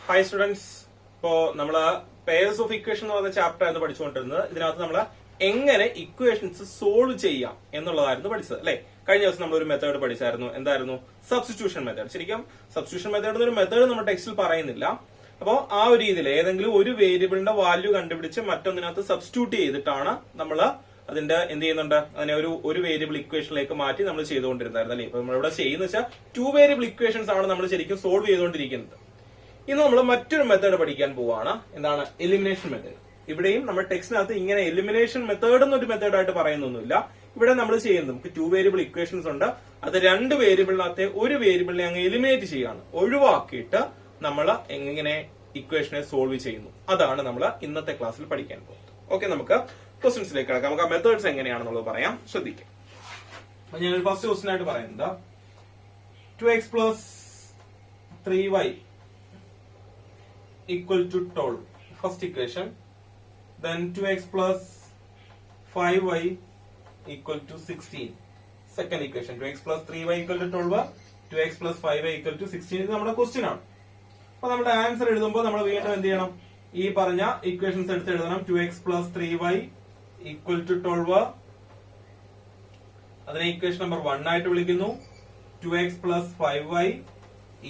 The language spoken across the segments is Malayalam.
ഹായ് സ്റ്റുഡൻസ്, ഇപ്പോ നമ്മള് പെയർസ് ഓഫ് ഇക്വേഷൻ എന്ന് പറഞ്ഞ ചാപ്റ്റർ ആയിരുന്നു പഠിച്ചുകൊണ്ടിരുന്നത്. ഇതിനകത്ത് നമ്മൾ എങ്ങനെ ഇക്വേഷൻസ് സോൾവ് ചെയ്യാം എന്നുള്ളതായിരുന്നു പഠിച്ചത് അല്ലെ. കഴിഞ്ഞ ദിവസം നമ്മൾ ഒരു മെത്തേഡ് പഠിച്ചായിരുന്നു. എന്തായിരുന്നു? Substitution method. ശരിക്കും സബ്സ്റ്റിറ്റ്യൂഷൻ മെത്തേഡ് എന്നൊരു മെത്തേഡ് നമ്മുടെ ടെക്സ്റ്റിൽ പറയുന്നില്ല. അപ്പോൾ ആ ഒരു രീതിയിൽ ഏതെങ്കിലും ഒരു വേരിയബിളിന്റെ വാല്യൂ കണ്ടുപിടിച്ച് മറ്റൊന്നിനകത്ത് സബ്സ്റ്റിറ്റ്യൂട്ട് ചെയ്തിട്ടാണ് നമ്മൾ അതിന്റെ എന്ത് ചെയ്യുന്നുണ്ട്, അതിനെ ഒരു വേരിയബിൾ ഇക്വേഷനിലേക്ക് മാറ്റി നമ്മൾ ചെയ്തുകൊണ്ടിരുന്നായിരുന്നു അല്ലെ. ഇപ്പൊ നമ്മളിവിടെ ചെയ്യുന്ന വെച്ചാൽ 2 വേരിയബിൾ ഇക്വേഷൻസ് ആണ് നമ്മൾ ശരിക്കും സോൾവ് ചെയ്തുകൊണ്ടിരിക്കുന്നത്. ഇന്ന് നമ്മൾ മറ്റൊരു മെത്തേഡ് പഠിക്കാൻ പോവാണ്. എന്താണ്? Elimination method. ഇവിടെയും നമ്മുടെ ടെക്സ്റ്റിനകത്ത് ഇങ്ങനെ എലിമിനേഷൻ മെത്തേഡ് എന്നൊരു മെത്തേഡായിട്ട് പറയുന്നൊന്നുമില്ല. ഇവിടെ നമ്മൾ ചെയ്യുന്നത് നമുക്ക് 2 വേരിയബിൾ ഇക്വേഷൻസ് ഉണ്ട്. അത് 2 വേരിയബിളിനകത്തെ ഒരു വേരിയബിളിനെ അങ്ങ് എലിമിനേറ്റ് ചെയ്യാണ്, ഒഴിവാക്കിയിട്ട് നമ്മൾ എങ്ങനെ ഇക്വേഷനെ സോൾവ് ചെയ്യുന്നു. അതാണ് നമ്മൾ ഇന്നത്തെ ക്ലാസ്സിൽ പഠിക്കാൻ പോകുന്നത്. ഓക്കെ, നമുക്ക് ക്വസ്റ്റ്യൻസിലേക്ക് കിടക്കാം. നമുക്ക് ആ മെത്തേഡ്സ് എങ്ങനെയാണെന്നുള്ളത് പറയാം, ശ്രദ്ധിക്കാം. അപ്പൊ ഞാനൊരു ഫസ്റ്റ് ക്വസ്റ്റ്യൻ ആയിട്ട് പറയുന്നത് 2x plus 3y equal to 12, first equation. Then 2x plus 5y equal to 16, second equation. 2x plus 3y equal to 12, 2x plus 5y equal to 16. ഇത് നമ്മുടെ ക്വസ്റ്റ്യൻ ആണ്. അപ്പൊ നമ്മുടെ ആൻസർ എഴുതുമ്പോൾ നമ്മൾ വീണ്ടും എന്ത് ചെയ്യണം? ഈ പറഞ്ഞ ഇക്വേഷൻസ് എടുത്ത് എഴുതണം. 2x plus 3y equal to 12, അതിനെ ഇക്വേഷൻ നമ്പർ 1 ആയിട്ട് വിളിക്കുന്നു. 2x plus 5y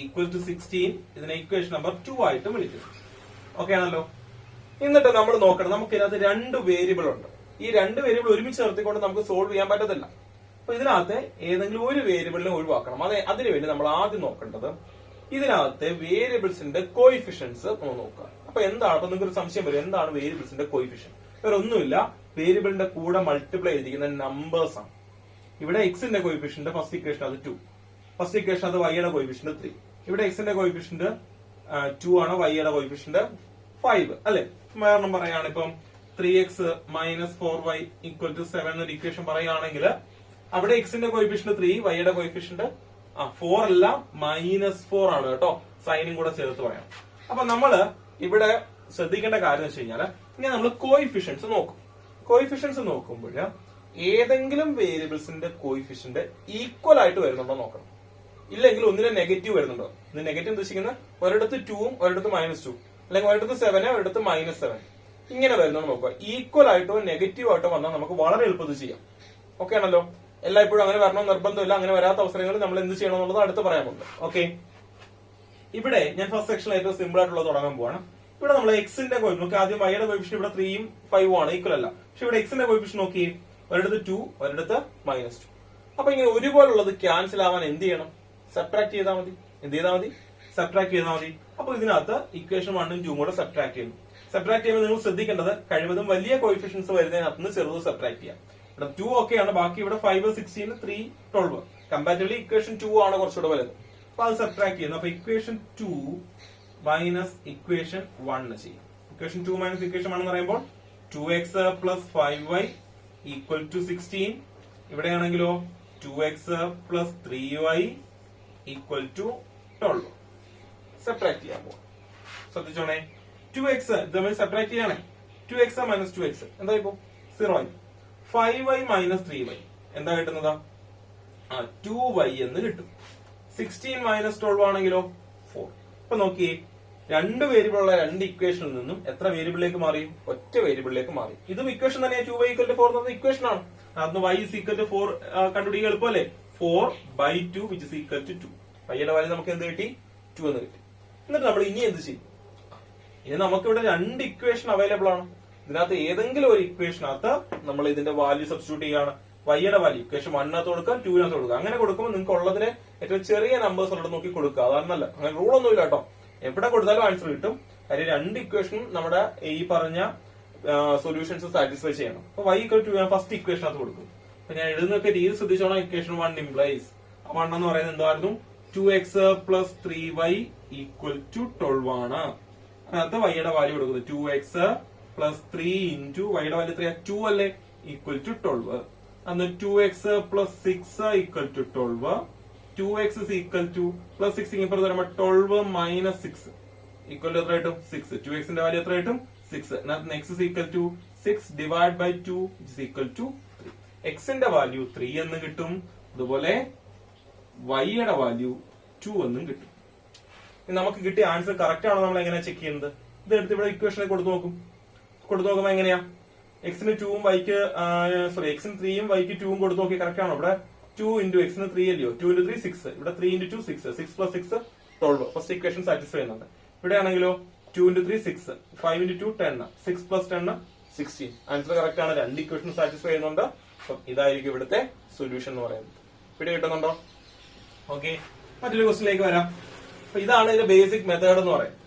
equal to 16, ഇതിനെ ഇക്വേഷൻ നമ്പർ 2 ആയിട്ട് വിളിക്കുന്നു. ഓക്കെ ആണല്ലോ. എന്നിട്ട് നമ്മൾ നോക്കണം, നമുക്ക് ഇതിനകത്ത് 2 വേരിയബിൾ ഉണ്ട്. ഈ 2 വേരിയബിൾ ഒരുമിച്ച് ചേർത്തിക്കൊണ്ട് നമുക്ക് സോൾവ് ചെയ്യാൻ പറ്റത്തില്ല. അപ്പൊ ഇതിനകത്ത് ഏതെങ്കിലും ഒരു വേരിയബിളിനെ ഒഴിവാക്കണം. അതിനുവേണ്ടി നമ്മൾ ആദ്യം നോക്കേണ്ടത് ഇതിനകത്തെ വേരിയബിൾസിന്റെ കോയിഫിഷ്യൻസ് നോക്കുക. അപ്പൊ എന്താണ്? അപ്പൊ നിങ്ങൾക്ക് ഒരു സംശയം വരും, എന്താണ് വേരിയബിൾസിന്റെ കോയിഫിഷ്യൻ? വേറെ ഒന്നുമില്ല, വേരിയബിളിന്റെ കൂടെ മൾട്ടിപ്ലൈ ചെയ്തിരിക്കുന്ന നമ്പേഴ്സ് ആണ്. ഇവിടെ എക്സിന്റെ കോയിഫിഷ്യന്റ് ഫസ്റ്റ് ഇക്വേഷൻ അത് 2, ഫസ്റ്റ് ഇക്വേഷൻ അത് വൈയുടെ കോയിഫിഷ്യന്റ് 3. ഇവിടെ എക്സിന്റെ കോയിഫിഷ്യന്റ് 2 ആണ്, വൈയുടെ കോയിഫിഷ്യന്റ് 5 അല്ലെ. വേറെ പറയാണ്, ഇപ്പം 3x minus 4y equal to 7 എന്നൊരു ഇക്വേഷൻ പറയുകയാണെങ്കിൽ അവിടെ എക്സിന്റെ കോയിഫിഷ്യന്റ് 3, വൈയുടെ കോയിഫിഷ്യന്റ് 4 അല്ല -4 ആണ് കേട്ടോ. സൈനും കൂടെ ചേർത്ത് പറയാം. അപ്പൊ നമ്മള് ഇവിടെ ശ്രദ്ധിക്കേണ്ട കാര്യം വെച്ച് കഴിഞ്ഞാല് ഇങ്ങനെ നമ്മൾ കോയിഫിഷ്യൻസ് നോക്കും. കോയിഫിഷ്യൻസ് നോക്കുമ്പോൾ ഏതെങ്കിലും വേരിയബിൾസിന്റെ കോയിഫിഷ്യന്റ് ഈക്വൽ ആയിട്ട് വരുന്നുണ്ടോ നോക്കണം. ഇല്ലെങ്കിൽ ഒന്നിനെ നെഗറ്റീവ് വരുന്നുണ്ടോ. ഇത് നെഗറ്റീവ് ഉദ്ദേശിക്കുന്നത് ഒരിടത്ത് 2ഉം ഒരിടത്ത് -2, അല്ലെങ്കിൽ ഒരിടത്ത് 7 ഒരിടത്ത് -7 ഇങ്ങനെ വരുന്നോ നോക്കുക. ഈക്വൽ ആയിട്ടോ നെഗറ്റീവ് ആയിട്ടോ വന്നാൽ നമുക്ക് വളരെ എളുപ്പത്തിൽ ചെയ്യാം. ഓക്കെ ആണല്ലോ. എല്ലായ്പ്പോഴും അങ്ങനെ വരണം നിർബന്ധമില്ല. അങ്ങനെ വരാത്ത അവസരങ്ങളിൽ നമ്മൾ എന്ത് ചെയ്യണം എന്നുള്ളത് അടുത്ത് പറയാൻ പോകുന്നത്. ഓക്കെ, ഇവിടെ ഞാൻ ഫസ്റ്റ് സെക്ഷനിൽ ഏറ്റവും സിമ്പിൾ ആയിട്ടുള്ളത് തുടങ്ങാൻ പോവാണ്. ഇവിടെ നമ്മൾ എക്സിന്റെ കോയിഫിഷ്യൻ ആദ്യം വൈയുടെ കോയിഫിഷ്യൻ ഇവിടെ 3ഉം 5ഉം ആണ്, ഈക്വൽ അല്ല. പക്ഷെ ഇവിടെ എക്സിന്റെ കോയിഫിഷ്യൻ നോക്കി, ഒരിടത്ത് 2 ഒരിടത്ത് -2. അപ്പൊ ഇങ്ങനെ ഒരുപോലുള്ളത് ക്യാൻസൽ ആവാൻ എന്ത് ചെയ്യണം? സബ്ട്രാക്ട് ചെയ്താൽ മതി. എന്ത് ചെയ്താൽ മതി? സബ്ട്രാക്ട് ചെയ്താൽ മതി. അപ്പൊ ഇതിനകത്ത് ഇക്വേഷൻ 1ഉം 2ഉം കൂടെ സബ്ട്രാക്ട് ചെയ്യുന്നു. സബ്ട്രാക്ട് ചെയ്യുമ്പോൾ നിങ്ങൾ ശ്രദ്ധിക്കേണ്ടത് കഴിവതും വലിയ കോയിഫിഷ്യൻസ് വരുന്നതിനകത്ത് നിന്ന് ചെറുത് സബ്ട്രാക്ട് ചെയ്യാം. ഇവിടെ 2 ഓക്കെയാണ്, ബാക്കി ഇവിടെ 5 16 3 12. കമ്പാരിറ്റീവ്ലി ഇക്വേഷൻ 2 ആണ് കുറച്ചുകൂടെ വലുത്. അപ്പൊ അത് സബ്ട്രാക്ട് ചെയ്യുന്നു. അപ്പൊ ഇക്വേഷൻ 2 മൈനസ് ഇക്വേഷൻ 1 ചെയ്യും. ഇക്വേഷൻ 2 മൈനസ് ഇക്വേഷൻ 1 എന്ന് പറയുമ്പോൾ 2x plus 5y equal to 16. ഇവിടെയാണെങ്കിലോ 2x plus 3y equal to 12. Subtract ചെയ്യാൻ പോകും. ശ്രദ്ധിച്ചോണേ, 2x തമ്മിൽ സബ്ട്രാക്ട് ചെയ്യണേ. 2x minus 2x എന്താ ഇപ്പോ 0 ആയി. 5y minus 3y എന്താ കിട്ടുന്നതാ? 2y എന്ന് കിട്ടും. 16 minus 12 ആണെങ്കിലോ 4. അപ്പൊ നോക്കിയേ, 2 വേരിയബിൾ ഉള്ള 2 ഇക്വേഷനിൽ നിന്നും എത്ര വേരിയബിളിലേക്ക് മാറി? ഒറ്റ വേരിയബിളിലേക്ക് മാറി. ഇതും ഇക്വേഷൻ തന്നെയാണ്. 2y equal to 4 എന്നത് ഇക്വേഷൻ ആണ്. അന്ന് y is equal to 4 കണ്ടുപിടിക്കുക എളുപ്പമല്ലേ. 4/2 which is equal to 2. വൈയുടെ വാല്യൂ നമുക്ക് എന്ത് കിട്ടി? 2 എന്ന് കിട്ടി. എന്നിട്ട് നമ്മൾ ഇനി എന്ത് ചെയ്യും? ഇനി നമുക്കിവിടെ 2 ഇക്വേഷൻ അവൈലബിൾ ആണ്. ഇതിനകത്ത് ഏതെങ്കിലും ഒരു ഇക്വേഷനകത്ത് നമ്മൾ ഇതിന്റെ വാല്യൂ സബ്സ്റ്റിറ്റ്യൂട്ട് ചെയ്യാണ്. വൈയുടെ വാല്യൂ ഇക്വേഷൻ 1 കൊടുക്കുക, 2 കൊടുക്കുക. അങ്ങനെ കൊടുക്കുമ്പോൾ നിങ്ങൾക്ക് ഉള്ളതിനെ ഏറ്റവും ചെറിയ നമ്പേഴ്സ് ഉള്ളത് നോക്കി കൊടുക്കുക. അതാണ് നല്ല. അങ്ങനെ റൂൾ ഒന്നുമില്ല കേട്ടോ. എവിടെ കൊടുത്താലും ആൻസർ കിട്ടും. കാര്യം 2 ഇക്വേഷനും നമ്മുടെ ഈ പറഞ്ഞ സൊല്യൂഷൻസ് സാറ്റിസ്ഫൈ ചെയ്യണം. അപ്പൊ y equal to ഫസ്റ്റ് ഇക്വേഷനകത്ത് കൊടുക്കും. അപ്പൊ ഞാൻ എഴുതുന്നൊക്കെ രീതി ശ്രദ്ധിച്ചോണം. ഇക്വേഷൻ 1 ഇംപ്ലൈസ് 1 എന്ന് പറയുന്നത് എന്തായിരുന്നു? 2x plus 3y equal to 12 ആണ്. അതിനകത്ത് വൈയുടെ വാല്യൂ കൊടുക്കുന്നത് 2x plus 3 into വൈയുടെ വാല്യൂ 2 അല്ലേ, ഈക്വൽ ടു 12. അന്ന് 2x plus 6 equal to 12. 2x is equal to plus 6 ഇപ്പുറത്ത് വരുമ്പോൾ 12 minus 6 equal to എത്ര കിട്ടും? 6. 2x ന്റെ വാല്യൂ എത്ര കിട്ടും? 6. x is equal to 6 divided by 2 is equal to 3. x ന്റെ വാല്യൂ 3 എന്ന് കിട്ടും. അതുപോലെ y യുടെ വാല്യൂ 2 എന്നും കിട്ടും. നമുക്ക് കിട്ടിയ ആൻസർ കറക്റ്റ് ആണോ നമ്മൾ എങ്ങനെയാ ചെക്ക് ചെയ്യുന്നത്? ഇത് എടുത്ത് ഇവിടെ ഇക്വേഷനിൽ കൊടുത്തു നോക്കുമ്പോ എങ്ങനെയാ? എക്സിന് 2ഉം വൈക്ക് എക്സിന് 3ഉം വൈക്ക് 2ഉം കൊടുത്തു നോക്കി കറക്റ്റ് ആണോ? ഇവിടെ 2 into എക്സിന് 3 അല്ലയോ? 2 into 3 6. ഇവിടെ 3 into 2 6. 6 plus 6 12. First equation satisfy ചെയ്യുന്നുണ്ട്. ഇവിടെ ആണെങ്കിലോ 2 into 3 6. 5 into 2 10. 6 plus 10 16. Answer correct ആണ്. രണ്ട് ഇക്വേഷൻ സാറ്റിസ്ഫൈ ചെയ്യുന്നുണ്ട്. അപ്പം ഇതായിരിക്കും ഇവിടുത്തെ സൊല്യൂഷൻ എന്ന് പറയുന്നത്. ഇവിടെ കിട്ടുന്നുണ്ടോ? ഓക്കെ, മറ്റൊരു ക്വസ്റ്റിലേക്ക് വരാം. അപ്പൊ ഇതാണ് ഇതിന്റെ ബേസിക് മെത്തേഡ് എന്ന് പറയുന്നത്.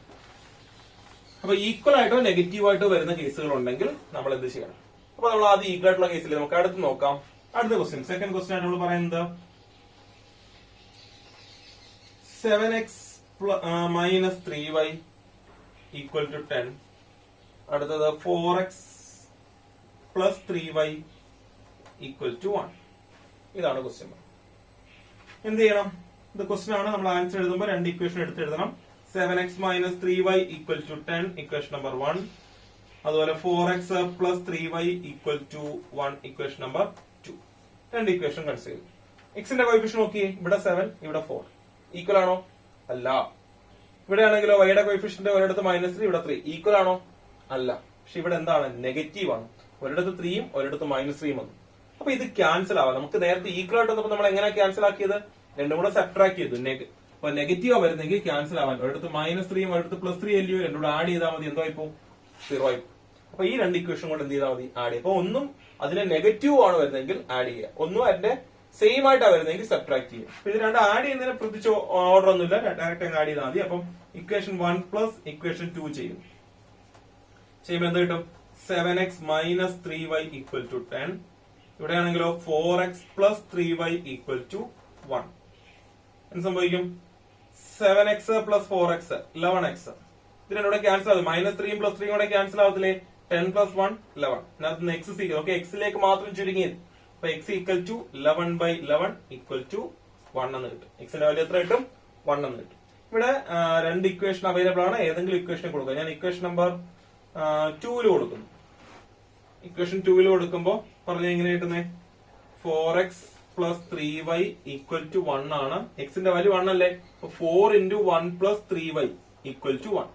അപ്പൊ ഈക്വൽ ആയിട്ടോ നെഗറ്റീവ് ആയിട്ടോ വരുന്ന കേസുകൾ ഉണ്ടെങ്കിൽ നമ്മൾ എന്ത് ചെയ്യണം? അപ്പൊ നമ്മൾ ആദ്യം ഈക്വൽ ആയിട്ടുള്ള കേസിൽ നമുക്ക് അടുത്ത് നോക്കാം. അടുത്ത ക്വസ്റ്റ്യൻ, സെക്കൻഡ് ക്വസ്റ്റ്യൻ ആയിട്ട് നമ്മൾ പറയുന്നത് 7x minus 3y equal to 10. അടുത്തത് 4x plus 3y equal to 1. ഇതാണ് ക്വസ്റ്റ്യൻ. എന്ത് ചെയ്യണം? ഇത് ക്വസ്റ്റ്യൻ ആണ്. നമ്മൾ ആൻസർ എഴുതുമ്പോൾ രണ്ട് ഇക്വേഷൻ എടുത്ത് എഴുതണം. 7x minus 3y equal to 10, equation number 1. അതുപോലെ 4x plus 3y equal to 1, equation number 2. രണ്ട് ഇക്വേഷൻ കൺസിഡർ ചെയ്തു. എക്സിന്റെ കോയിഫിഷ്യന്റ് നോക്കിയേ, ഇവിടെ 7, ഇവിടെ 4. ഈക്വൽ ആണോ? അല്ല. ഇവിടെ ആണെങ്കിലോ വൈയുടെ കോയിഫിഷ്യന്റ് ഒരിടത്ത് -3, ഇവിടെ 3. ഈക്വൽ ആണോ? അല്ല. പക്ഷെ ഇവിടെ എന്താണ്? നെഗറ്റീവ് ആണ്. ഒരിടത്ത് 3ഉം ഒരിടത്ത് -3ഉം വന്നു. അപ്പൊ ഇത് ക്യാൻസൽ ആവാം. നമുക്ക് നേരത്തെ ഈക്വൽ ആയിട്ട് വന്നപ്പോൾ നമ്മൾ എങ്ങനെ ക്യാൻസൽ ആക്കിയത്? രണ്ടും കൂടെ സബ്ട്രാക്ട് ചെയ്തു. അപ്പൊ നെഗറ്റീവ് വരുന്നെങ്കിൽ ക്യാൻസൽ ആവാൻ ഒരിടത്ത് -3ഉം ഒരിടത്ത് +3 അല്ലയോ, രണ്ടും കൂടെ ആഡ് ചെയ്താൽ മതി. എന്തോ ആയിപ്പോ? 0 ആയിപ്പോ. അപ്പൊ ഈ രണ്ട് ഇക്വേഷൻ കൊണ്ട് എന്ത് ചെയ്താൽ മതി? ആഡ് ചെയ്യും. അപ്പൊ ഒന്നും അതിന്റെ നെഗറ്റീവ് ആണ് വരുന്നെങ്കിൽ ആഡ് ചെയ്യുക, ഒന്നും അതിന്റെ സെയിം ആയിട്ടാണ് വരുന്നെങ്കിൽ സബ്ട്രാക്ട് ചെയ്യുക. അപ്പൊ ഇത് രണ്ട് ആഡ് ചെയ്യുന്നതിനെ പ്രത്യേകിച്ച് ഓർഡർ ഒന്നുമില്ല, ഡയറക്റ്റ് ആഡ് ചെയ്താൽ മതി. അപ്പം ഇക്വേഷൻ 1 പ്ലസ് ഇക്വേഷൻ 2 ചെയ്യുമ്പോൾ എന്ത് കിട്ടും? 7x minus 3y equal to 10. ഇവിടെയാണെങ്കിലോ 4x plus 3y equal to 1. എന്ത് സംഭവിക്കും? 7x plus 4x 11x. ഇതിനോടെ cancel ആവും. -3ഉം +3ഉം കൂടെ ക്യാൻസൽ ആവത്തില്ലേ? 10 plus 1 11. ഇതിനകത്ത് x ഓക്കെ, എക്സിലേക്ക് മാത്രം ചുരുങ്ങിയത്. അപ്പൊ x equal to 11/11 equal to 1 എന്ന് കിട്ടും. എക്സിന്റെ വാല്യൂ എത്ര കിട്ടും? 1 എന്ന് കിട്ടും. ഇവിടെ രണ്ട് ഇക്വേഷൻ അവൈലബിൾ ആണ്. ഏതെങ്കിലും ഇക്വേഷൻ കൊടുക്കുക. ഞാൻ ഇക്വേഷൻ നമ്പർ 2 കൊടുക്കുന്നു. ഇക്വേഷൻ 2 കൊടുക്കുമ്പോൾ പറഞ്ഞ എങ്ങനെ കിട്ടുന്നേ? 4x plus 3y equal to 1 ആണ്. എക്സിന്റെ വാല്യൂ 1 അല്ലേ? 4 into 1 plus 3y equal to 1.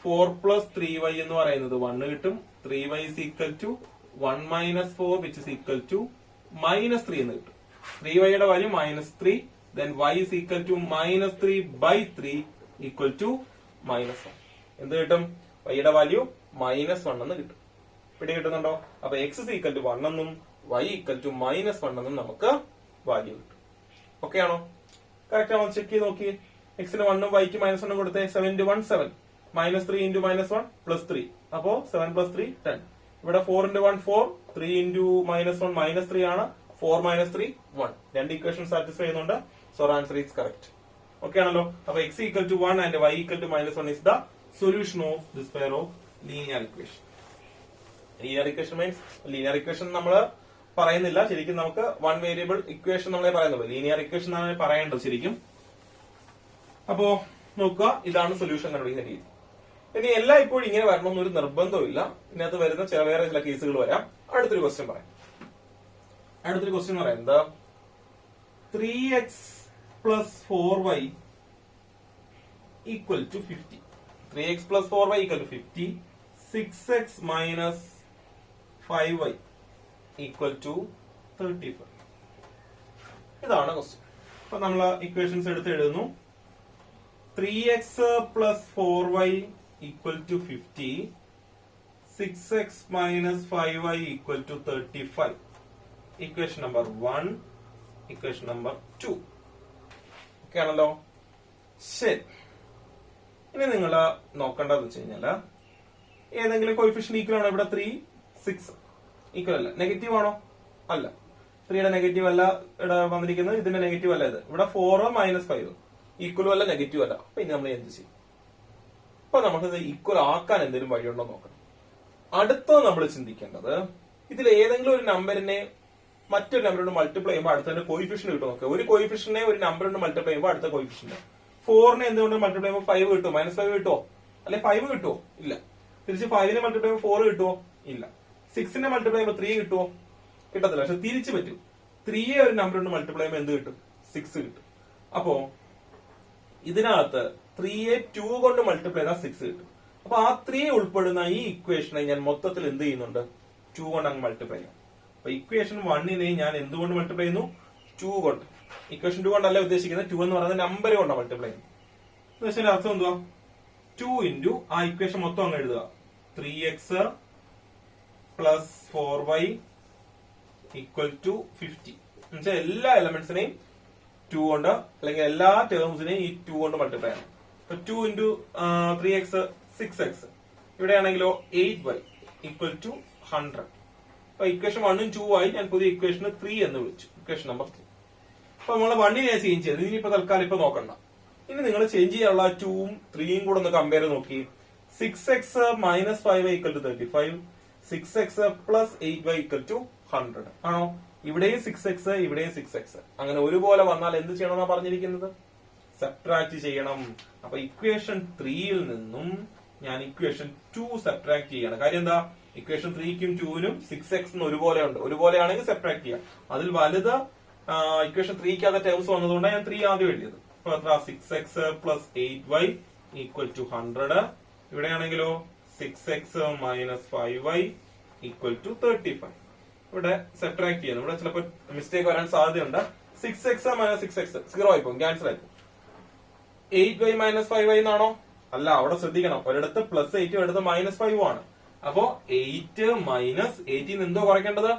4 plus 3y എന്ന് പറയുന്നത് 1 കിട്ടും. 3y is equal to 1 minus 4 which is equal to -3 എന്ന് കിട്ടും. 3y യുടെ value -3. Then y is equal to -3/3 equal to -1. എന്ത് കിട്ടും? y യുടെ വാല്യൂ -1 എന്ന് കിട്ടും. ഇവിടെ കിട്ടുന്നുണ്ടോ? അപ്പൊ x is equal to 1 എന്നും y equal to -1 എന്നും നമുക്ക് വാല്യൂ കിട്ടും. ഓക്കെ ആണോ? കറക്റ്റ് ആണോ? ചെക്ക് ചെയ്ത് നോക്കിയേ. എക്സിന് 1ഉം വൈക്ക് -1ഉം കൊടുത്തേ. 7 into 1 7. -3 into -1 +3. അപ്പോ 7 plus 3 10. ഇവിടെ 4 into 1 4. 3 into -1 -3 ആണ്. 4 -3 1. രണ്ട് ഇക്വേഷൻ സാറ്റിസ്ഫൈ ചെയ്യുന്നുണ്ട്. So answer is correct. Okay ആണല്ലോ? അപ്പൊ x equal to 1 and y equal to -1 is the solution of this pair of linear equation. Linear equation means linear equation നമ്മൾ പറയുന്നില്ല. ശരിക്കും നമുക്ക് 1 വേരിയബിൾ ഇക്വേഷൻ നമ്മളെ പറയുന്നുള്ളൂ. ലീനിയർ ഇക്വേഷൻ എന്നാണ് പറയേണ്ടത് ശരിക്കും. അപ്പോ നോക്കുക, ഇതാണ് സൊല്യൂഷൻ കണ്ടുപിടിക്കുന്ന രീതി. ഇനി എല്ലാം ഇപ്പോഴും ഇങ്ങനെ വരണമെന്ന് ഒരു നിർബന്ധമില്ല. ഇതിനകത്ത് വരുന്ന വേറെ ചില കേസുകൾ വരാം. അടുത്തൊരു ക്വസ്റ്റ്യൻ പറയാം. അടുത്തൊരു ക്വസ്റ്റ്യൻ പറയുന്നത് 3x plus 4y equal to 50. 3x plus 4y equal to 50. 6x minus 5y equal to 35. ഇതാണ് ക്വസ്റ്റ്യൻ. അപ്പൊ നമ്മൾ ഇക്വേഷൻസ് എടുത്ത് എഴുതുന്നു. 3x plus 4y equal to 50. 6x minus 5y equal to 35. Equation number 1, equation number 2. Okay ആണല്ലോ? ശരി. ഇനി നിങ്ങൾ നോക്കേണ്ടതെന്ന് വെച്ച് കഴിഞ്ഞാല് ഏതെങ്കിലും കോയിഫിഷ്യന്റ് ഈക്വൽ ആണോ? ഇവിടെ 3 6 ഈക്വൽ അല്ല. നെഗറ്റീവ് ആണോ? അല്ല. 3യുടെ നെഗറ്റീവ് അല്ല ഇവിടെ വന്നിരിക്കുന്നത്. ഇതിന്റെ നെഗറ്റീവ് അല്ല ഇത്. ഇവിടെ 4 -5 ഈക്വലും അല്ല നെഗറ്റീവ് അല്ല. അപ്പൊ ഇനി നമ്മൾ എന്ത് ചെയ്യും? അപ്പൊ നമുക്കിത് ഈക്വൽ ആക്കാൻ എന്തെങ്കിലും വഴിയുണ്ടോ നോക്കണം. അടുത്തത് നമ്മൾ ചിന്തിക്കേണ്ടത്, ഇതിൽ ഏതെങ്കിലും ഒരു നമ്പറിനെ മറ്റൊരു നമ്പറിനോട് മൾട്ടിപ്ലൈ ചെയ്യുമ്പോൾ അടുത്തതിന്റെ കോയിഫിഷ്യന്റ് കിട്ടും നോക്കുക. ഒരു കോയിഫിഷ്യനെ ഒരു നമ്പറിനോട് മൾട്ടിപ്ലൈ ചെയ്യുമ്പോൾ അടുത്ത കോയിഫിഷ്യന്റ് 4നെ എന്തുകൊണ്ട് മൾട്ടിപ്ലൈ ചെയ്യുമ്പോൾ 5 കിട്ടും? -5 കിട്ടുമോ? അല്ലെ 5 കിട്ടുമോ? ഇല്ല. തിരിച്ച് 5നെ മൾട്ടിപ്ലൈ ചെയ്യുമ്പോൾ 4 കിട്ടുമോ? ഇല്ല. 6നെ മൾട്ടിപ്ലൈ ചെയ്യുമ്പോൾ 3 കിട്ടുമോ? കിട്ടത്തില്ല. പക്ഷെ തിരിച്ചു പറ്റും. 3യെ ഒരു നമ്പറിനോട് മൾട്ടിപ്ലൈ ചെയ്യുമ്പോൾ എന്ത് കിട്ടും? 6 കിട്ടും. അപ്പോ ഇതിനകത്ത് 3യെ 2 കൊണ്ട് മൾട്ടിപ്ലൈ ചെയ്താൽ 6 കിട്ടും. അപ്പൊ ആ 3 ഉൾപ്പെടുന്ന ഈ ഇക്വേഷനെ ഞാൻ മൊത്തത്തിൽ എന്ത് ചെയ്യുന്നുണ്ട്? 2 കൊണ്ട് അങ്ങ് മൾട്ടിപ്ലൈ ചെയ്യാം. അപ്പൊ ഇക്വേഷൻ 1നെ ഞാൻ എന്തുകൊണ്ട് മൾട്ടിപ്ലൈ ചെയ്യുന്നു? 2 കൊണ്ട്. ഇക്വേഷൻ 2 കൊണ്ടല്ല ഉദ്ദേശിക്കുന്നത്, 2 എന്ന് പറയുന്നത് നമ്പർ കൊണ്ട് മൾട്ടിപ്ലൈ ചെയ്യുന്നു. ഇക്വേഷന്റെ അർത്ഥം എന്തുവാ? 2 ഇൻറ്റു ആ ഇക്വേഷൻ മൊത്തം അങ്ങ് എഴുതുക. 3x plus 4y equal to 50 എന്നുവെച്ചാൽ എല്ലാ എലമെന്റ്സിനെയും 2 കൊണ്ട് അല്ലെങ്കിൽ എല്ലാ ടേംസിനെയും ഈ 2 കൊണ്ട് മൾട്ടിപ്ലൈ ചെയ്യണം. 2 into 3x 6x. ഇവിടെയാണെങ്കിലോ 8y equal to 100. അപ്പൊ ഇക്വേഷൻ 1 ഉം 2 ആയി ഞാൻ പുതിയ ഇക്വേഷന് 3 എന്ന് വിളിച്ചു. Equation number 3. അപ്പൊ നമ്മളെ 1നെ ഞാൻ ചേഞ്ച് ചെയ്തു. ഇനിയിപ്പോ തൽക്കാലം ഇപ്പൊ നോക്കണ്ട. ഇനി നിങ്ങൾ ചേഞ്ച് ചെയ്യാനുള്ള 2ഉം 3യും കൂടെ ഒന്ന് കമ്പയർ നോക്കി. 6x minus 5y equal to 35. 6x plus 8y equal to 100 ആണോ? ഇവിടെയും 6x ഇവിടെയും 6x. അങ്ങനെ ഒരുപോലെ വന്നാൽ എന്ത് ചെയ്യണമെന്നാ പറഞ്ഞിരിക്കുന്നത്? സബ്ട്രാക്ട് ചെയ്യണം. അപ്പൊ ഇക്വേഷൻ 3യിൽ നിന്നും ഞാൻ ഇക്വേഷൻ 2 സബ്ട്രാക്ട് ചെയ്യണം. കാര്യം എന്താ? ഇക്വേഷൻ 3ക്കും 2നും 6x ഒരുപോലെ ഉണ്ട്. ഒരുപോലെയാണെങ്കിൽ സബ്ട്രാക്ട് ചെയ്യാം. അതിൽ വലുത് ഇക്വേഷൻ 3ക്ക് അത് ടേംസ് വന്നതുകൊണ്ടാണ് ഞാൻ 3 ആദ്യം എഴുതിയത്. അപ്പൊ എത്ര? 6x plus 8y equal to 100. ഇവിടെയാണെങ്കിലോ 6x minus 5y equal to 35. ഇവിടെ സബ്ട്രാക്ട് ചെയ്യുന്നു. ഇവിടെ ചിലപ്പോൾ മിസ്റ്റേക്ക് വരാൻ സാധ്യതയുണ്ട്. 6x മൈനസ് 6x 0 ആയിപ്പോ, ക്യാൻസൽ ആയിപ്പോ. 8y മൈനസ് 5y എന്നാണോ? അല്ല, അവിടെ ശ്രദ്ധിക്കണം. ഒരിടത്ത് പ്ലസ് 8 ഒരിടത്ത് മൈനസ് 5 ആണ്. അപ്പോ 8 മൈനസ് 8 എന്തോ കുറയ്ക്കേണ്ടത്?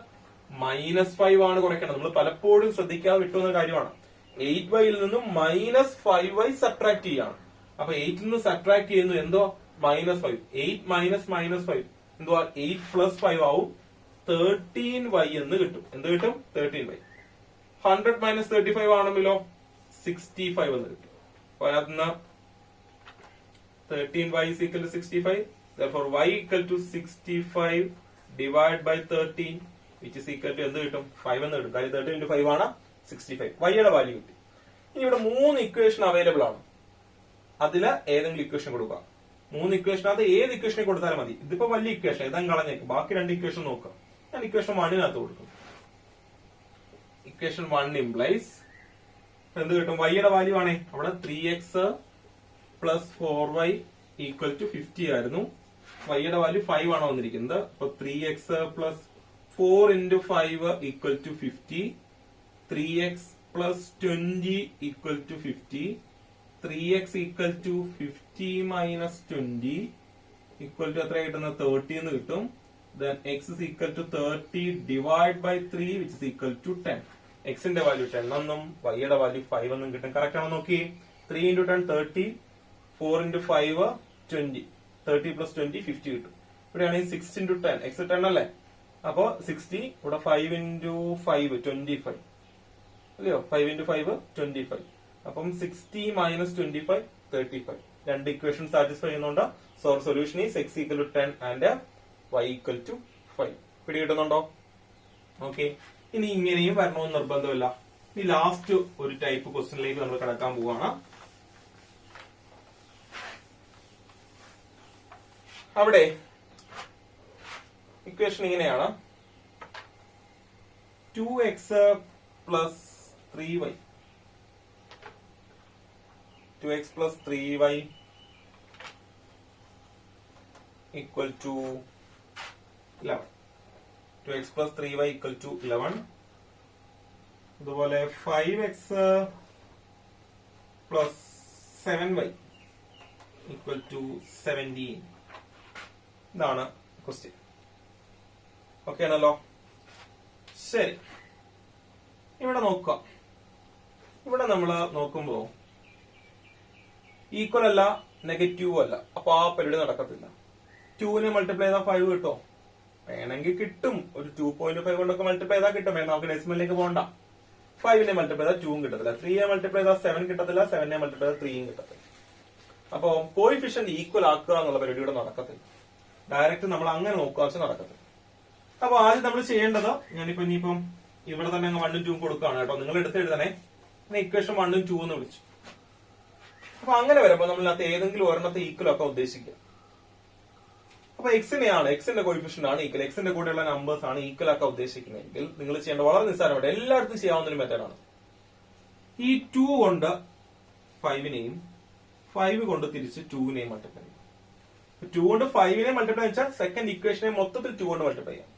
മൈനസ് 5 ആണ് കുറയ്ക്കേണ്ടത്. നമ്മൾ പലപ്പോഴും ശ്രദ്ധിക്കാതെ വിട്ടുന്ന കാര്യമാണ്. 8yയിൽ നിന്നും മൈനസ് 5y സബ്ട്രാക്ട് ചെയ്യാണ്. അപ്പൊ 8ൽ നിന്ന് സബ്ട്രാക്ട് ചെയ്യുന്നു എന്തോ? മൈനസ് 5. 8 മൈനസ് മൈനസ് 5 എന്തുവാ? 8 പ്ലസ് 5 ആവും. 13y എന്ന് കിട്ടും. എന്ത് കിട്ടും? 13y. 100 മൈനസ് 35 ആണെങ്കിലോ 65 എന്ന് കിട്ടും. അപ്പൊ അതിനകത്ത് 13y is equal to 65. Therefore y equal to 65 divided by 13 which is equal to എന്ത് കിട്ടും? 5 എന്ന് കിട്ടും. കാര്യം 13 into 5 ആണ് 65. y യുടെ വാല്യൂ കിട്ടി. ഇനി ഇവിടെ 3 ഇക്വേഷൻ അവൈലബിൾ ആണ്. അതില് ഏതെങ്കിലും ഇക്വേഷൻ കൊടുക്കുക. 3 ഇക്വേഷനകത്ത് ഏത് ഇക്വേഷനെ കൊടുത്താലും മതി. ഇതിപ്പോ വലിയ ഇക്വേഷൻ ഇതാ കളഞ്ഞേക്കും. ബാക്കി 2 ഇക്വേഷൻ നോക്കാം. ഞാൻ ഇക്വേഷൻ 1നകത്ത് കൊടുക്കും. ഇക്വേഷൻ 1 ഇംപ്ലൈസ് എന്ത് കിട്ടും? y യുടെ വാല്യൂ ആണേ അവിടെ 3x plus 4y equal to 50 ആയിരുന്നു. y യുടെ വാല്യൂ 5 ആണ് വന്നിരിക്കുന്നത്. അപ്പൊ 3x plus 4 into 5 equal to 50. 3x plus 20 equal to 50. 3x equal to 50 minus 20 equal to എത്ര കിട്ടുന്നത്? 30 എന്ന് കിട്ടും. Then x is equal to 30 divided by 3 which is equal to 10. x ന്റെ വാല്യൂ 10 എന്നും y യുടെ വാല്യൂ 5 എന്നും കിട്ടും. കറക്റ്റ് ആണോ നോക്കി? 3 into 10 30, 4 into 5 20, 30 plus 20 50 കിട്ടും. ഇവിടെയാണെങ്കിൽ 6 into 10 x 10 അല്ലേ? അപ്പോ 60. ഇവിടെ 5 into 5 25 അല്ലയോ? 5 into 5 25. അപ്പം 60 മൈനസ് 25 35. രണ്ട് ഇക്വേഷൻ സാറ്റിസ്ഫൈ ചെയ്യുന്നുണ്ട്. So solution is x equal to 10 and y equal to 5. പിടി കിട്ടുന്നുണ്ടോ? ഓക്കെ. ഇനി ഇങ്ങനെയും വരണമെന്ന് നിർബന്ധമില്ല. ഇനി ലാസ്റ്റ് ഒരു ടൈപ്പ് ക്വസ്റ്റ്യനിലേക്ക് നമ്മൾ കടക്കാൻ പോവാണ്. അവിടെ ഇക്വേഷൻ ഇങ്ങനെയാണ്. 2x plus 3y 2x plus 3y equal to 11. 2x plus 3y equal to 11. അതുപോലെ 5x plus 7y equal to 17. ഇതാണ് ക്വസ്റ്റ്യൻ. ഓക്കെ ആണല്ലോ? ശരി, ഇവിടെ നോക്കുക. ഇവിടെ നമ്മൾ നോക്കുമ്പോ ഈക്വൽ അല്ല, നെഗറ്റീവ് അല്ല. അപ്പൊ ആ പരിപാടി നടക്കത്തില്ല. 2നെ മൾട്ടിപ്ലൈ ചെയ്താൽ 5 കിട്ടോ? വേണമെങ്കിൽ കിട്ടും. ഒരു 2.5 കൊണ്ടൊക്കെ മൾട്ടിപ്ലൈ ചെയ്താൽ കിട്ടും. വേണം, നമുക്ക് ഡെസിമലിലേക്ക് പോകണ്ട. 5നെ മൾട്ടിപ്ലൈ ചെയ്താൽ 2 കിട്ടത്തില്ല. 3നെ മൾട്ടിപ്ലൈ ചെയ്താൽ 7 കിട്ടത്തില്ല. 7നെ മൾട്ടിപ്ലൈ ചെയ്താൽ 3 കിട്ടത്തില്ല. അപ്പൊ കോയിഫിഷ്യന്റ് ഈക്വൽ ആക്കുക എന്നുള്ള പരിപാടി ഇവിടെ നടക്കത്തില്ല. ഡയറക്റ്റ് നമ്മൾ അങ്ങനെ നോക്കുക വെച്ചാൽ നടക്കത്തില്ല. അപ്പൊ ആദ്യം നമ്മൾ ചെയ്യേണ്ടത്, ഞാനിപ്പോ ഇനിയിപ്പം ഇവിടെ തന്നെ 1 ഉം 2 കൊടുക്കുകയാണ് കേട്ടോ. നിങ്ങൾ എടുത്ത് എഴുതണേ. ഇക്വേഷൻ 1 ഉം 2 എന്ന് വിളിച്ചു. അപ്പൊ അങ്ങനെ വരുമ്പോ നമ്മളിനകത്ത് ഏതെങ്കിലും ഒരെണ്ണത്തെ ഈക്വൽ ഒക്കെ ഉദ്ദേശിക്കുക. അപ്പൊ എക്സിന്റെ കോയിഫിഷ്യന്റ് ആണ് ഈക്വൽ. എക്സിന്റെ കൂടെയുള്ള നമ്പേഴ്സ് ആണ് ഈക്വൽ ആക്കാൻ ഉദ്ദേശിക്കുന്നതെങ്കിൽ നിങ്ങൾ ചെയ്യേണ്ട വളരെ നിസ്സാരമായിട്ട് എല്ലായിടത്തും ചെയ്യാവുന്ന ഒരു മെത്തേഡാണ്. ഈ 2 കൊണ്ട് 5നെയും 5 കൊണ്ട് തിരിച്ച് 2നെ മൾട്ടിപ്ലൈ ചെയ്യാം. 2 കൊണ്ട് 5നെ മൾട്ടിപ്ലൈ വെച്ചാൽ സെക്കൻഡ് ഇക്വേഷനെ മൊത്തത്തിൽ 2 കൊണ്ട് മൾട്ടിപ്ലൈ ചെയ്യാം.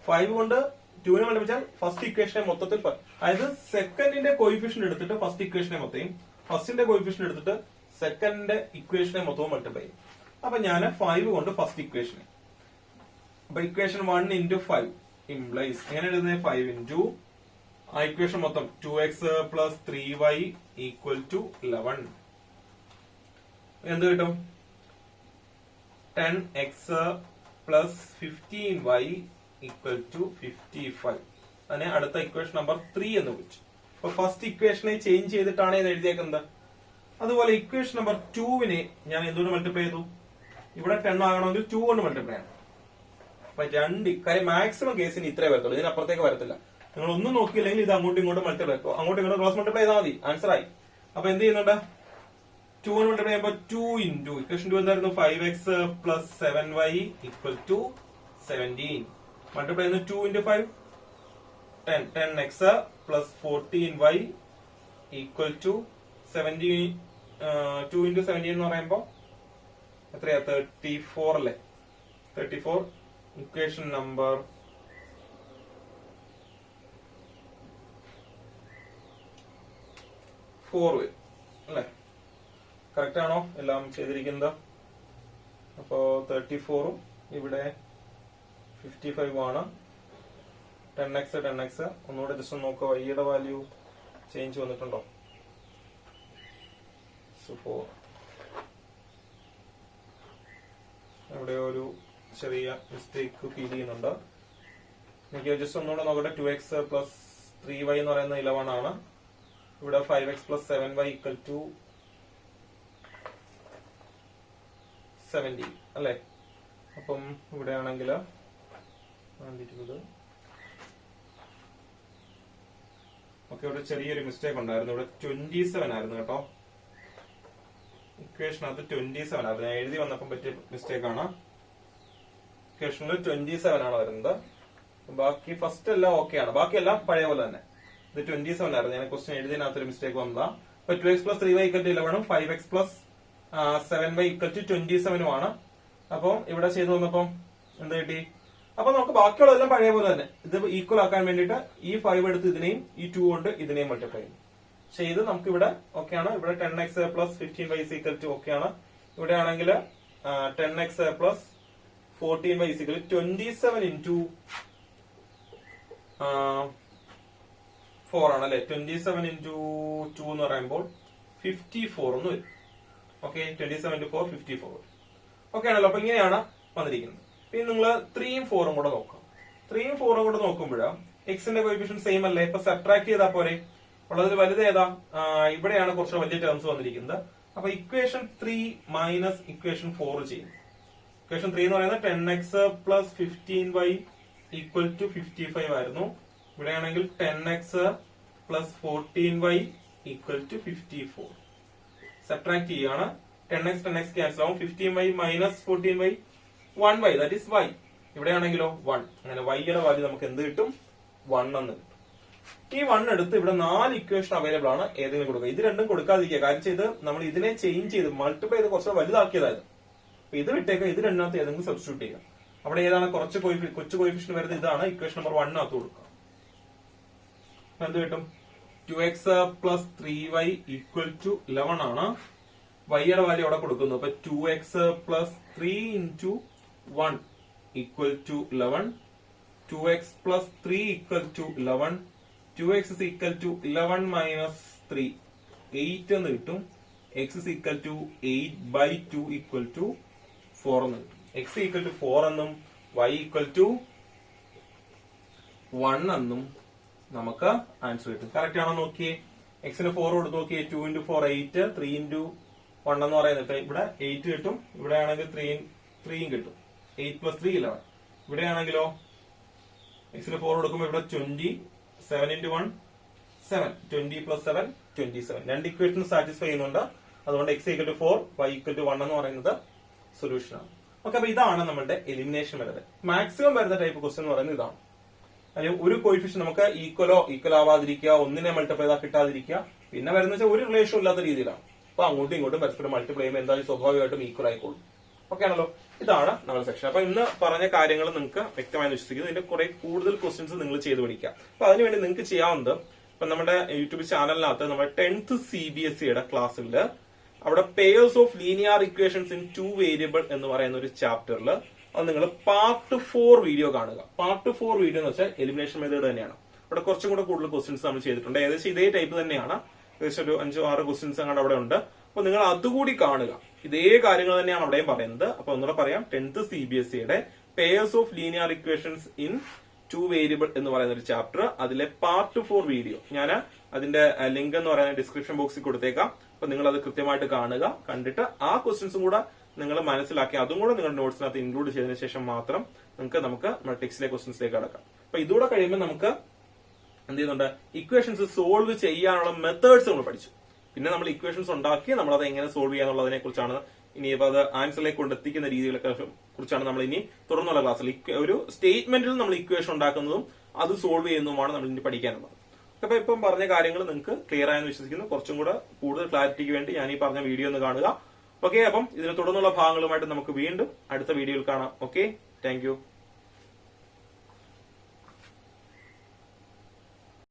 5 കൊണ്ട് 2നെ മൾട്ടിപ്ലൈ വെച്ചാൽ ഫസ്റ്റ് ഇക്വേഷനെ മൊത്തത്തിൽ, അതായത് സെക്കൻഡിന്റെ കോയിഫിഷ്യന്റ് എടുത്തിട്ട് ഫസ്റ്റ് ഇക്വേഷനെ മൊത്തം, ഫസ്റ്റിന്റെ കോയിഫിഷ്യന്റ് എടുത്തിട്ട് സെക്കൻഡിന്റെ ഇക്വേഷനെ മൊത്തവും മൾട്ടിപ്ലൈ ചെയ്യും. അപ്പൊ ഞാൻ 5 കൊണ്ട് ഫസ്റ്റ് ഇക്വേഷനെ, അപ്പൊ ഇക്വേഷൻ 1 into 5 ഇംപ്ലൈസ് എങ്ങനെ എഴുതുന്നത്? 5 into ആ ഇക്വേഷൻ മൊത്തം 2x plus 3y equal to 11. എന്ത് കിട്ടും? 10x plus 15y equal to 55. അതിനെ അടുത്ത ഇക്വേഷൻ നമ്പർ 3 എന്ന് വിളിച്ചു. അപ്പൊ ഫസ്റ്റ് ഇക്വേഷനെ ചേഞ്ച് ചെയ്തിട്ടാണ് ഇത് എഴുതിയേക്കുന്നത്. അതുപോലെ ഇക്വേഷൻ നമ്പർ 2വിനെ ഞാൻ എന്തുകൊണ്ട് മൾട്ടിപ്ലൈ ചെയ്തു? ഇവിടെ 10 ആകണമെങ്കിൽ 2 കൊണ്ട് മൾട്ടിപ്ലൈ ചെയ്യണം. അപ്പൊ രണ്ട് കാര്യം മാക്സിമം കേസിന് ഇത്രേ വരത്തുള്ളൂ, ഇതിനപ്പുറത്തേക്ക് വരത്തില്ല. നിങ്ങൾ ഒന്നും നോക്കിയില്ലെങ്കിൽ ഇത് അങ്ങോട്ടും ഇങ്ങോട്ടും മൾട്ടിപ്ലൈ, അങ്ങോട്ടും ഇങ്ങോട്ടും ക്രോസ് മൾട്ടിപ്ലൈ ചെയ്താൽ മതി, ആൻസർ ആയി. അപ്പൊ എന്ത് ചെയ്യുന്നുണ്ട്? 2 മൾട്ടിപ്ലൈ ചെയ്യുമ്പോൾ 2 into ഇക്വേഷൻ 2 എന്തായിരുന്നു? 5x plus 7y equal to 17. Multiply ചെയ്യുന്നു 2 into 5 10x plus 14y equal to 17. 2 into 17 എന്ന് പറയുമ്പോ എത്രയാ? 34 അല്ലേ? 34 ഇക്വേഷൻ നമ്പർ 4 വരും അല്ലെ? കറക്റ്റ് ആണോ എല്ലാം ചെയ്തിരിക്കുന്നത്? അപ്പോ 34ഉം ഇവിടെ 55 ആണ്. 10x ഒന്നുകൂടെ ജസ്റ്റ് നോക്കുക, വൈയുടെ വാല്യൂ ചേഞ്ച് വന്നിട്ടുണ്ടോ? 4 ഇവിടെ ഒരു ചെറിയ മിസ്റ്റേക്ക് ഫീൽ ചെയ്യുന്നുണ്ട്. എനിക്ക് ജസ്റ്റ് ഒന്നുകൂടെ നോക്കട്ടെ. 2x plus 3y എന്ന് പറയുന്നത് 11 ആണ്. ഇവിടെ 5x plus 7y equal to 70 അല്ലെ? അപ്പം ഇവിടെ ആണെങ്കിൽ ഓക്കെ, ഇവിടെ ചെറിയൊരു മിസ്റ്റേക്ക് ഉണ്ടായിരുന്നു. ഇവിടെ 27 ആയിരുന്നു കേട്ടോ. ഇക്വേഷനകത്ത് 27 ആയിരുന്നു, ഞാൻ എഴുതി വന്നപ്പം പറ്റിയ മിസ്റ്റേക്ക് ആണ്. ഇക്വേഷനിൽ 27 ആണ് വരുന്നത്. ബാക്കി ഫസ്റ്റ് എല്ലാം ഓക്കെ ആണ്, ബാക്കിയെല്ലാം പഴയ പോലെ തന്നെ. ഇത് 27 ആയിരുന്നു, ഞാൻ ക്വസ്റ്റ്യൻ എഴുതിയതിനകത്തൊരു മിസ്റ്റേക്ക് വന്നതാ. അപ്പൊ 2x plus 3y equal to 11 ഉം 5x plus 7y equal to 27 ഉം ആണ്. അപ്പൊ ഇവിടെ ചെയ്തു വന്നപ്പം എന്ത് കിട്ടി? അപ്പൊ നമുക്ക് ബാക്കിയുള്ളതെല്ലാം പഴയ പോലെ തന്നെ. ഇത് ഈക്വൽ ആക്കാൻ വേണ്ടിയിട്ട് ഈ 5 എടുത്ത് ഇതിനെയും ഈ 2 കൊണ്ട് ഇതിനെയും മൾട്ടിപ്ലൈ ചെയ്യും. ചെയ്ത് നമുക്ക് ഇവിടെ ഓക്കെ ആണ്. ഇവിടെ 10x plus 15y equal to okay ആണ്. ഇവിടെ ആണെങ്കിൽ 10x plus 14y equal to 27 into 4 ആണ് അല്ലെ? 27 into 2 എന്ന് പറയുമ്പോൾ 54 എന്ന് വരും. Okay, 27 into 4 54. ഓക്കെ ആണല്ലോ? അപ്പൊ ഇങ്ങനെയാണ് വന്നിരിക്കുന്നത്. പിന്നെ നിങ്ങൾ 3ഉം 4ഉം കൂടെ നോക്കാം. 3ഉം 4ഉം കൂടെ നോക്കുമ്പോഴാ എക്സിന്റെ കോഎഫിഷ്യന്റ് സെയിം അല്ലേ? ഇപ്പൊ സബ്ട്രാക്ട് ചെയ്താൽ പോരെ? ഉള്ളതിൽ വലുത് ഏതാ? ഇവിടെയാണ് കുറച്ച് വലിയ ടേംസ് വന്നിരിക്കുന്നത്. അപ്പൊ ഇക്വേഷൻ 3 മൈനസ് ഇക്വേഷൻ 4 ചെയ്യും. ഇക്വേഷൻ 3 എന്ന് പറയുന്നത് 10x plus 15y equal to 55 ആയിരുന്നു. ഇവിടെയാണെങ്കിൽ 10x plus 14y equal to 54. Subtract ചെയ്യാണ്. 10x ക്യാൻസൽ ആവും. 15y minus 14y 1y, that is y. ഇവിടെയാണെങ്കിലോ 1. അങ്ങനെ y യുടെ വാല്യൂ നമുക്ക് എന്ത് കിട്ടും? 1 എന്ന് കിട്ടും. ഈ 1 എടുത്ത് ഇവിടെ 4 ഇക്വേഷൻ അവൈലബിൾ ആണ്, ഏതെങ്കിലും കൊടുക്കുക. ഇത് രണ്ടും കൊടുക്കാതിരിക്കുക, കാര്യം ചെയ്ത് നമ്മൾ ഇതിനെ ചേഞ്ച് ചെയ്ത് മൾട്ടിപ്ലൈ ചെയ്ത് കുറച്ച് വലുതാക്കിയതായത്. അപ്പൊ ഇത് വിട്ടേക്കുക, ഇത് രണ്ടാമത്തെ ഏതെങ്കിലും സബ്സ്റ്റിറ്റ്യൂട്ട് ചെയ്യുക. അവിടെ ഏതാണ് കൊച്ചു കോയിഫിഷ്യൻ വരുന്നത്? ഇതാണ്. ഇക്വേഷൻ നമ്പർ 1 അകത്ത് കൊടുക്കുക. എന്ത് കിട്ടും? 2x plus 3y equal to 11 ആണ്. y യുടെ വാല്യൂ അവിടെ കൊടുക്കുന്നു. അപ്പൊ 2x plus 3 into 1 equal to 11. 2x plus 3 equal to 11. 2x is equal to 11 minus 3. 8 എന്ന് കിട്ടും. x is equal to 8 by 2 equal to 4 എന്ന് കിട്ടും. x equal to 4 എന്നും y equal to 1 എന്നും നമുക്ക് ആൻസർ കിട്ടും. കറക്റ്റ് ആണോ നോക്കിയേ? എക്സിന് 4 കൊടുത്ത് നോക്കിയേ. 2 into 4 8, 3 into 1 എന്ന് പറയുന്നത് ഇവിടെ 8 കിട്ടും. ഇവിടെ ആണെങ്കിൽ 3 കിട്ടും. 8 plus 3 11. ഇവിടെ ആണെങ്കിലോ എക്സിന് 4 കൊടുക്കുമ്പോൾ ഇവിടെ 20, 7 into 1 7, 20 plus 7 27. രണ്ട് ഇക്വേഷൻ സാറ്റിസ്ഫൈ ചെയ്യുന്നുണ്ട്. അതുകൊണ്ട് x equal to 4, y equal to 1 എന്ന് പറയുന്നത് സൊല്യൂഷൻ ആണ്. ഓക്കെ, അപ്പൊ ഇതാണ് നമ്മുടെ എലിമിനേഷൻ വരുന്നത്. മാക്സിമം വരുന്ന ടൈപ്പ് ക്വസ്റ്റ്യൻ എന്ന് പറയുന്നത് ഇതാണ്. അല്ലെങ്കിൽ ഒരു കോയിഫിഷ്യൻ നമുക്ക് ഈക്വൽ ആവാതിരിക്കുക, ഒന്നിനെ മൾട്ടിപ്ലൈ ചെയ്താൽ കിട്ടാതിരിക്കുക, പിന്നെ വരുന്ന വെച്ചാൽ ഒരു റിലേഷൻ ഇല്ലാത്ത രീതിയിലാണ്. അപ്പൊ അങ്ങോട്ടും ഇങ്ങോട്ടും പരസ്പരം മൾട്ടിപ്ലൈ ചെയ്യുമ്പോൾ എന്തായാലും സ്വാഭാവികമായിട്ടും ഈക്വൽ ആയിക്കോളും. ഓക്കെ ആണല്ലോ. ഇതാണ് നമ്മുടെ സെക്ഷൻ. അപ്പൊ ഇന്ന് പറഞ്ഞ കാര്യങ്ങൾ നിങ്ങൾക്ക് വ്യക്തമായി വിശ്വസിക്കുന്നു. ഇതിന്റെ കുറെ കൂടുതൽ ക്വസ്റ്റ്യൻസ് നിങ്ങൾ ചെയ്ത് പഠിക്കുക. അപ്പൊ അതിനുവേണ്ടി നിങ്ങൾക്ക് ചെയ്യാവുന്നത്, ഇപ്പൊ നമ്മുടെ യൂട്യൂബ് ചാനലിനകത്ത് നമ്മുടെ 10th CBSE ക്ലാസ്സിൽ അവിടെ pairs of linear equations in 2 variable എന്ന് പറയുന്ന ഒരു ചാപ്റ്ററിൽ അത് നിങ്ങൾ പാർട്ട് 4 വീഡിയോ കാണുക. പാർട്ട് 4 വീഡിയോ എന്ന് വെച്ചാൽ എലിമിനേഷൻ മെത്തേഡ് തന്നെയാണ്. അവിടെ കുറച്ചും കൂടെ കൂടുതൽ ക്വസ്റ്റ്യൻസ് നമ്മൾ ചെയ്തിട്ടുണ്ട്. ഏകദേശം ഇതേ ടൈപ്പ് തന്നെയാണ്. ഏകദേശം ഒരു 5-6 ക്വസ്റ്റ്യൻസ് അങ്ങോട്ട് അവിടെ ഉണ്ട്. അപ്പൊ നിങ്ങൾ അതുകൂടി കാണുക. ഇതേ കാര്യങ്ങൾ തന്നെയാണ് അവിടെയും പറയുന്നത്. അപ്പൊ ഒന്നുകൂടെ പറയാം, 10th CBSE pairs of linear equations in 2 variable എന്ന് പറയുന്ന ഒരു ചാപ്റ്റർ, അതിലെ പാർട്ട് 4 വീഡിയോ ഞാൻ അതിന്റെ ലിങ്ക് എന്ന് പറയുന്ന ഡിസ്ക്രിപ്ഷൻ ബോക്സിൽ കൊടുത്തേക്കാം. അപ്പൊ നിങ്ങൾ അത് കൃത്യമായിട്ട് കാണുക. കണ്ടിട്ട് ആ ക്വസ്റ്റ്യൻസും കൂടെ നിങ്ങൾ മനസ്സിലാക്കി അതും കൂടെ നിങ്ങളുടെ നോട്ട്സിനകത്ത് ഇൻക്ലൂഡ് ചെയ്തതിനു ശേഷം മാത്രം നമുക്ക് നമ്മുടെ ടെക്സ്റ്റിലെ ക്വസ്റ്റ്യൻസിലേക്ക് കടക്കാം. അപ്പൊ ഇതുകൂടെ കഴിയുമ്പോൾ നമുക്ക് എന്ത് ചെയ്യുന്നുണ്ട്, ഇക്വേഷൻസ് സോൾവ് ചെയ്യാനുള്ള മെത്തേഡ്സ് നമ്മൾ പഠിച്ചു. പിന്നെ നമ്മൾ ഇക്വേഷൻസ് ഉണ്ടാക്കി നമ്മൾ അത് എങ്ങനെ സോൾവ് ചെയ്യാന്നുള്ളതിനെ കുറിച്ചാണ് ഇനി അത് ആൻസറിലേക്ക് കൊണ്ടെത്തിക്കുന്ന രീതികളൊക്കെ കുറിച്ചാണ് നമ്മൾ ഇനി തുടർന്നുള്ള ക്ലാസ്സിൽ ഒരു സ്റ്റേറ്റ്മെന്റിൽ നമ്മൾ ഇക്വേഷൻ ഉണ്ടാക്കുന്നതും അത് സോൾവ് ചെയ്യുന്നതുമാണ് നമ്മൾ ഇനി പഠിക്കാനുള്ളത്. അപ്പൊ ഇപ്പം പറഞ്ഞ കാര്യങ്ങൾ നിങ്ങൾക്ക് ക്ലിയർ ആയെന്ന് വിശ്വസിക്കുന്നു. കുറച്ചും കൂടെ കൂടുതൽ ക്ലാരിറ്റിക്ക് വേണ്ടി ഞാൻ ഈ പറഞ്ഞ വീഡിയോ ഒന്ന് കാണുക. ഓക്കെ, അപ്പം ഇതിന് തുടർന്നുള്ള ഭാഗങ്ങളുമായിട്ട് നമുക്ക് വീണ്ടും അടുത്ത വീഡിയോയിൽ കാണാം. Okay, thank you.